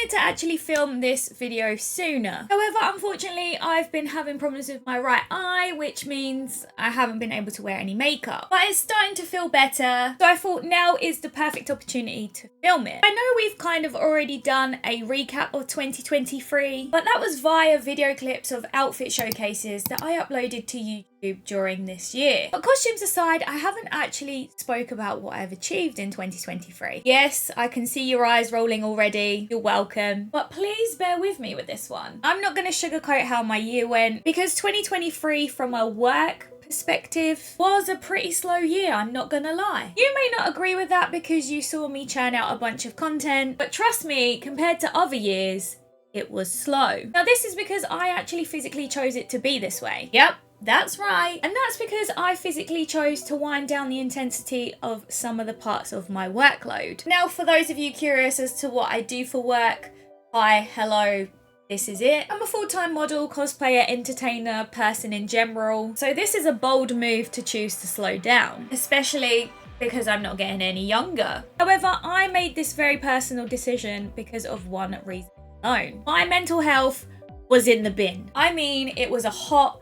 wanted to actually film this video sooner. However, unfortunately, I've been having problems with my right eye, which means I haven't been able to wear any makeup. But it's starting to feel better, so I thought now is the perfect opportunity to film it. I know we've kind of already done a recap of 2023, but that was via video clips of outfit showcases that I uploaded to YouTube during this year. But costumes aside, I haven't actually spoke about what I've achieved in 2023. Yes, I can see your eyes rolling already. You're welcome. But please bear with me with this one. I'm not going to sugarcoat how my year went, because 2023 from a work perspective was a pretty slow year, I'm not gonna lie. You may not agree with that because you saw me churn out a bunch of content, but trust me, compared to other years, it was slow. Now this is because I actually physically chose it to be this way. Yep, that's right. And that's because I physically chose to wind down the intensity of some of the parts of my workload. Now, for those of you curious as to what I do for work, hi, hello, this is it. I'm a full-time model, cosplayer, entertainer, person in general. So this is a bold move to choose to slow down, especially because I'm not getting any younger. However, I made this very personal decision because of one reason alone. My mental health was in the bin. I mean, it was a hot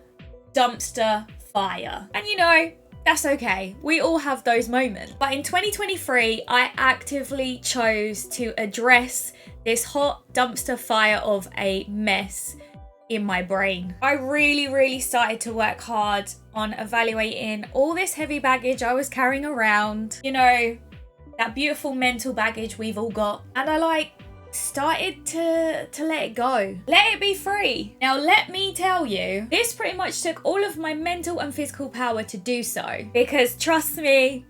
dumpster fire. And you know, that's okay. We all have those moments. But in 2023, I actively chose to address this hot dumpster fire of a mess in my brain. I really started to work hard on evaluating all this heavy baggage I was carrying around. You know, that beautiful mental baggage we've all got. And I started to let it go. Let it be free. Now let me tell you, this pretty much took all of my mental and physical power to do so. Because trust me,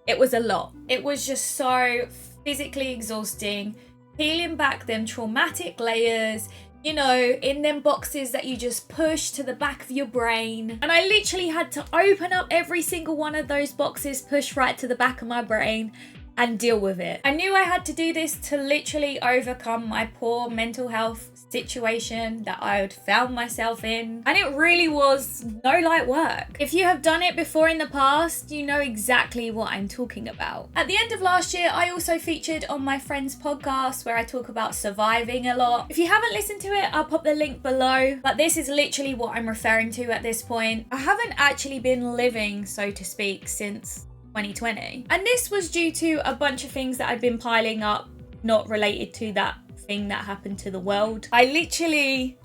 it was a lot. It was just so physically exhausting. Peeling back them traumatic layers, you know, in them boxes that you just push to the back of your brain. And I literally had to open up every single one of those boxes, push right to the back of my brain, and deal with it. I knew I had to do this to literally overcome my poor mental health situation that I had found myself in. And it really was no light work. If you have done it before in the past, you know exactly what I'm talking about. At the end of last year, I also featured on my friend's podcast where I talk about surviving a lot. If you haven't listened to it, I'll pop the link below. But this is literally what I'm referring to at this point. I haven't actually been living, so to speak, since 2020. And this was due to a bunch of things that I'd been piling up, not related to that thing that happened to the world. I literally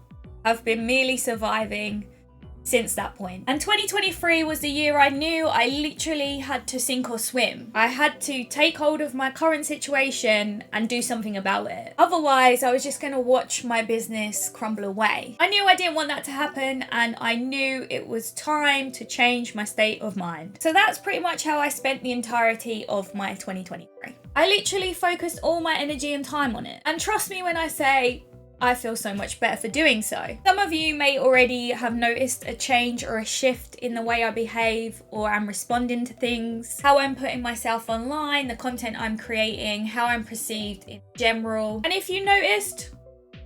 have been merely surviving since that point. And 2023 was the year I knew I literally had to sink or swim. I had to take hold of my current situation and do something about it. Otherwise, I was just going to watch my business crumble away. I knew I didn't want that to happen, and I knew it was time to change my state of mind. So that's pretty much how I spent the entirety of my 2023. I literally focused all my energy and time on it. And trust me when I say, I feel so much better for doing so. Some of you may already have noticed a change or a shift in the way I behave or am responding to things, how I'm putting myself online, the content I'm creating, how I'm perceived in general. And if you noticed,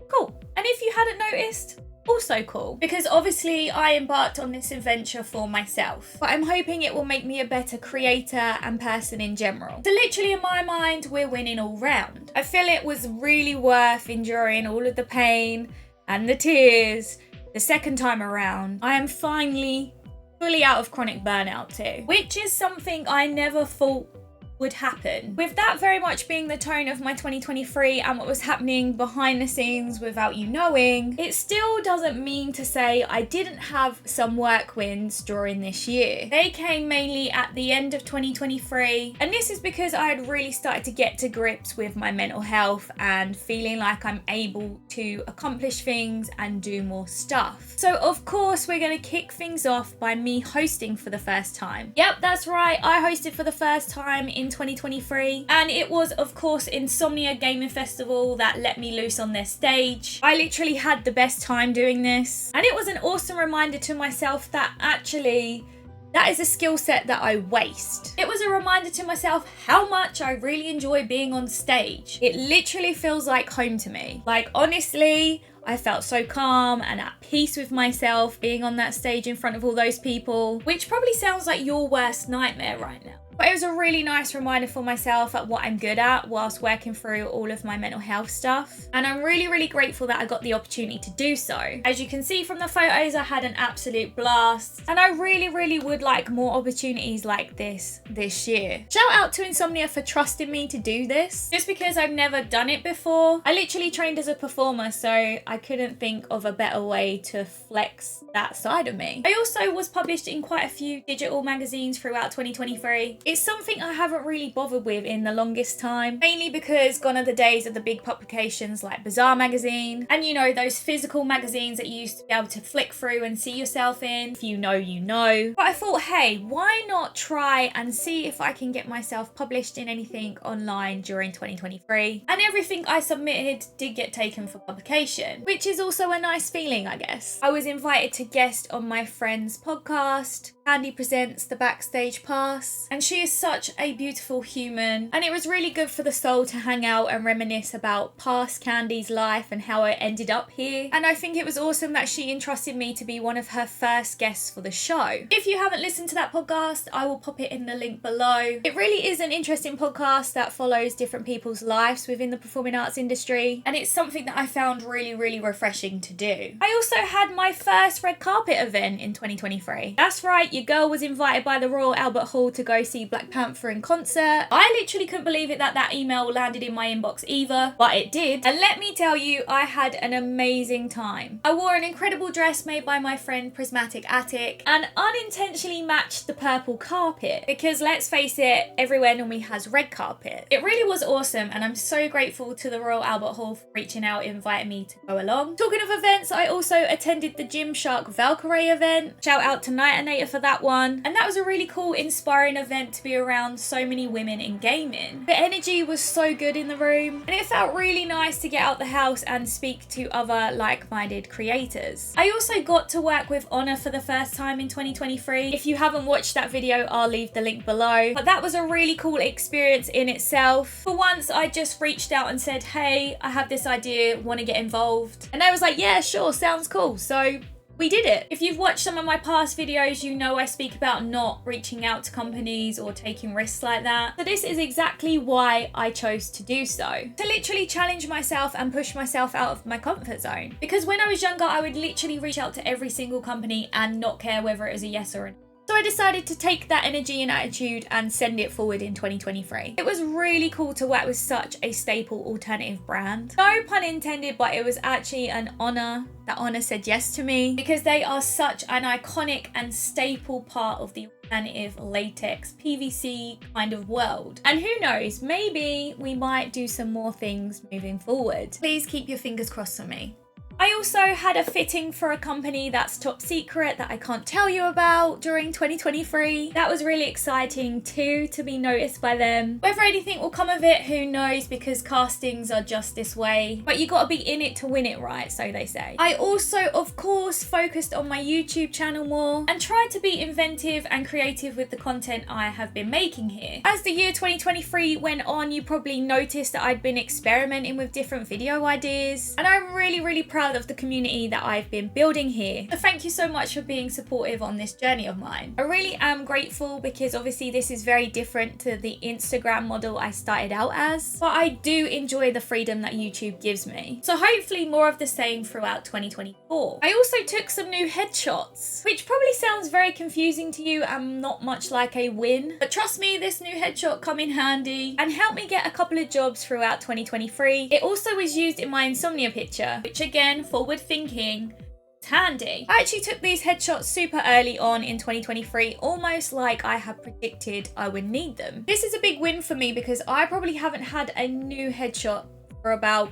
cool. And if you hadn't noticed, also cool, because obviously I embarked on this adventure for myself, but I'm hoping it will make me a better creator and person in general. So literally in my mind, we're winning all round. I feel it was really worth enduring all of the pain and the tears the second time around. I am finally fully out of chronic burnout too, which is something I never thought would happen. With that very much being the tone of my 2023 and what was happening behind the scenes without you knowing, it still doesn't mean to say I didn't have some work wins during this year. They came mainly at the end of 2023, and this is because I had really started to get to grips with my mental health and feeling like I'm able to accomplish things and do more stuff. So of course we're going to kick things off by me hosting for the first time. Yep, that's right, I hosted for the first time in 2023, and it was of course Insomnia Gaming Festival that let me loose on their stage. I literally had the best time doing this, and it was an awesome reminder to myself that actually that is a skill set that I waste. It was a reminder to myself how much I really enjoy being on stage. It literally feels like home to me. Like honestly, I felt so calm and at peace with myself being on that stage in front of all those people, which probably sounds like your worst nightmare right now. But it was a really nice reminder for myself at what I'm good at whilst working through all of my mental health stuff. And I'm really, really grateful that I got the opportunity to do so. As you can see from the photos, I had an absolute blast. And I really, really would like more opportunities like this year. Shout out to Insomnia for trusting me to do this. Just because I've never done it before. I literally trained as a performer, so I couldn't think of a better way to flex that side of me. I also was published in quite a few digital magazines throughout 2023. It's something I haven't really bothered with in the longest time, mainly because gone are the days of the big publications like Bazaar magazine, and you know, those physical magazines that you used to be able to flick through and see yourself in. If you know, you know. But I thought, hey, why not try and see if I can get myself published in anything online during 2023? And everything I submitted did get taken for publication, which is also a nice feeling, I guess. I was invited to guest on my friend's podcast. Candy presents The Backstage Pass, and she is such a beautiful human, and it was really good for the soul to hang out and reminisce about past Candy's life and how I ended up here. And I think it was awesome that she entrusted me to be one of her first guests for the show. If you haven't listened to that podcast, I will pop it in the link below. It really is an interesting podcast that follows different people's lives within the performing arts industry, and it's something that I found really, really refreshing to do. I also had my first red carpet event in 2023. That's right, your girl was invited by the Royal Albert Hall to go see Black Panther in concert. I literally couldn't believe it that email landed in my inbox either, but it did. And let me tell you, I had an amazing time. I wore an incredible dress made by my friend Prismatic Attic and unintentionally matched the purple carpet because let's face it, everywhere normally has red carpet. It really was awesome, and I'm so grateful to the Royal Albert Hall for reaching out and inviting me to go along. Talking of events, I also attended the Gymshark Valkyrie event. Shout out to Nightinator for that one. And that was a really cool, inspiring event to be around so many women in gaming. The energy was so good in the room, and it felt really nice to get out the house and speak to other like-minded creators. I also got to work with Honor for the first time in 2023. If you haven't watched that video, I'll leave the link below. But that was a really cool experience in itself. For once, I just reached out and said, hey, I have this idea, want to get involved? And they was like, yeah, sure, sounds cool. So we did it. If you've watched some of my past videos, you know I speak about not reaching out to companies or taking risks like that. So this is exactly why I chose to do so. To literally challenge myself and push myself out of my comfort zone. Because when I was younger, I would literally reach out to every single company and not care whether it was a yes or a no. So I decided to take that energy and attitude and send it forward in 2023. It was really cool to work with such a staple alternative brand. No pun intended, but it was actually an honor that Honor said yes to me because they are such an iconic and staple part of the alternative latex PVC kind of world. And who knows, maybe we might do some more things moving forward. Please keep your fingers crossed for me. I also had a fitting for a company that's top secret that I can't tell you about during 2023. That was really exciting too, to be noticed by them. Whether anything will come of it, who knows, because castings are just this way. But you gotta be in it to win it, right? So they say. I also, of course, focused on my YouTube channel more and tried to be inventive and creative with the content I have been making here. As the year 2023 went on, you probably noticed that I'd been experimenting with different video ideas. And I'm really, really proud of the community that I've been building here. So thank you so much for being supportive on this journey of mine. I really am grateful because obviously this is very different to the Instagram model I started out as, but I do enjoy the freedom that YouTube gives me. So hopefully more of the same throughout 2024. I also took some new headshots, which probably sounds very confusing to you and not much like a win, but trust me, this new headshot come in handy and helped me get a couple of jobs throughout 2023. It also was used in my Insomnia picture, which again, forward thinking, it's handy. I actually took these headshots super early on in 2023, almost like I had predicted I would need them. This is a big win for me because I probably haven't had a new headshot for about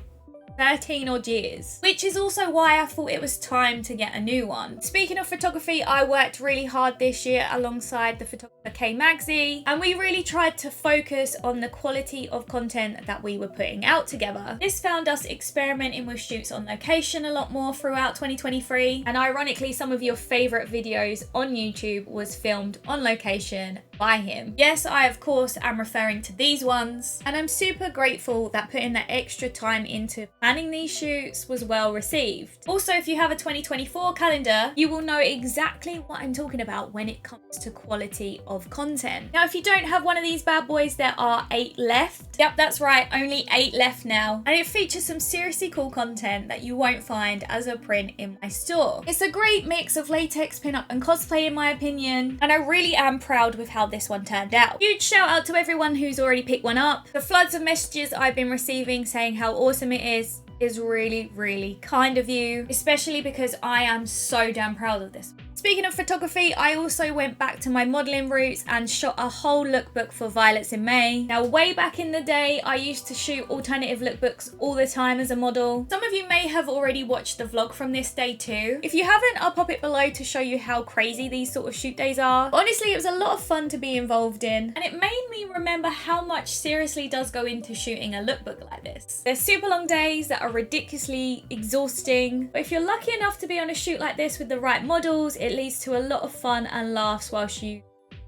13 odd years, which is also why I thought it was time to get a new one. Speaking of photography, I worked really hard this year alongside the photographer K Magsy, and we really tried to focus on the quality of content that we were putting out together. This found us experimenting with shoots on location a lot more throughout 2023, and ironically some of your favorite videos on YouTube was filmed on location by him. Yes, I of course am referring to these ones, and I'm super grateful that putting that extra time into planning these shoots was well received. Also, if you have a 2024 calendar, you will know exactly what I'm talking about when it comes to quality of content. Now, if you don't have one of these bad boys, there are 8 left. Yep, that's right, only 8 left now. And it features some seriously cool content that you won't find as a print in my store. It's a great mix of latex, pinup and cosplay in my opinion, and I really am proud with how this one turned out. Huge shout out to everyone who's already picked one up. The floods of messages I've been receiving saying how awesome it is really, really kind of you, especially because I am so damn proud of this. Speaking of photography, I also went back to my modelling roots and shot a whole lookbook for Violets in May. Now, way back in the day, I used to shoot alternative lookbooks all the time as a model. Some of you may have already watched the vlog from this day too. If you haven't, I'll pop it below to show you how crazy these sort of shoot days are. But honestly, it was a lot of fun to be involved in, and it made me remember how much seriously does go into shooting a lookbook like this. They're super long days that are ridiculously exhausting, but if you're lucky enough to be on a shoot like this with the right models, it leads to a lot of fun and laughs whilst you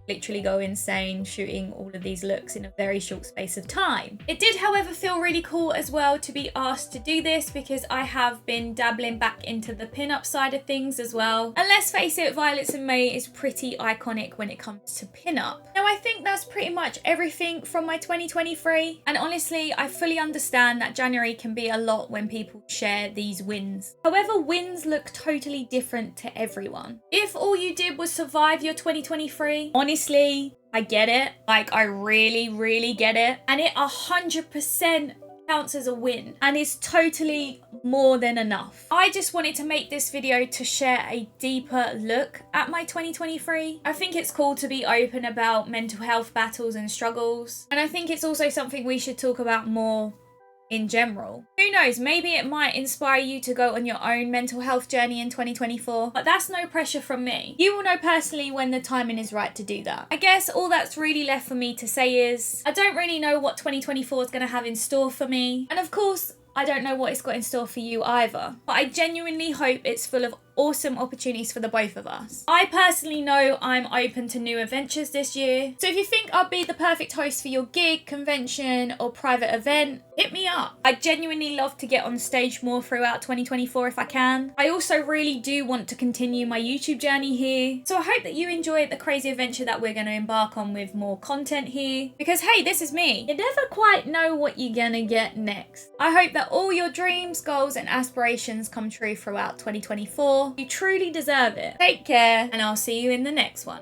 literally go insane shooting all of these looks in a very short space of time. It did, however, feel really cool as well to be asked to do this because I have been dabbling back into the pin-up side of things as well. And let's face it, Violets in May is pretty iconic when it comes to pin-up. Now, I think that's pretty much everything from my 2023. And honestly, I fully understand that January can be a lot when people share these wins. However, wins look totally different to everyone. If all you did was survive your 2023, honestly, I get it. Like, I really get it. And it 100% counts as a win and is totally more than enough. I just wanted to make this video to share a deeper look at my 2023. I think it's cool to be open about mental health battles and struggles. And I think it's also something we should talk about more in general. Who knows, maybe it might inspire you to go on your own mental health journey in 2024, but that's no pressure from me. You will know personally when the timing is right to do that. I guess all that's really left for me to say is, I don't really know what 2024 is going to have in store for me. And of course, I don't know what it's got in store for you either, but I genuinely hope it's full of awesome opportunities for the both of us. I personally know I'm open to new adventures this year, so if you think I'll be the perfect host for your gig, convention or private event, hit me up. I genuinely love to get on stage more throughout 2024 if I can. I also really do want to continue my YouTube journey here, so I hope that you enjoyed the crazy adventure that we're going to embark on with more content here, because hey, this is me. You never quite know what you're gonna get next. I hope that all your dreams, goals and aspirations come true throughout 2024. You truly deserve it. Take care, and I'll see you in the next one.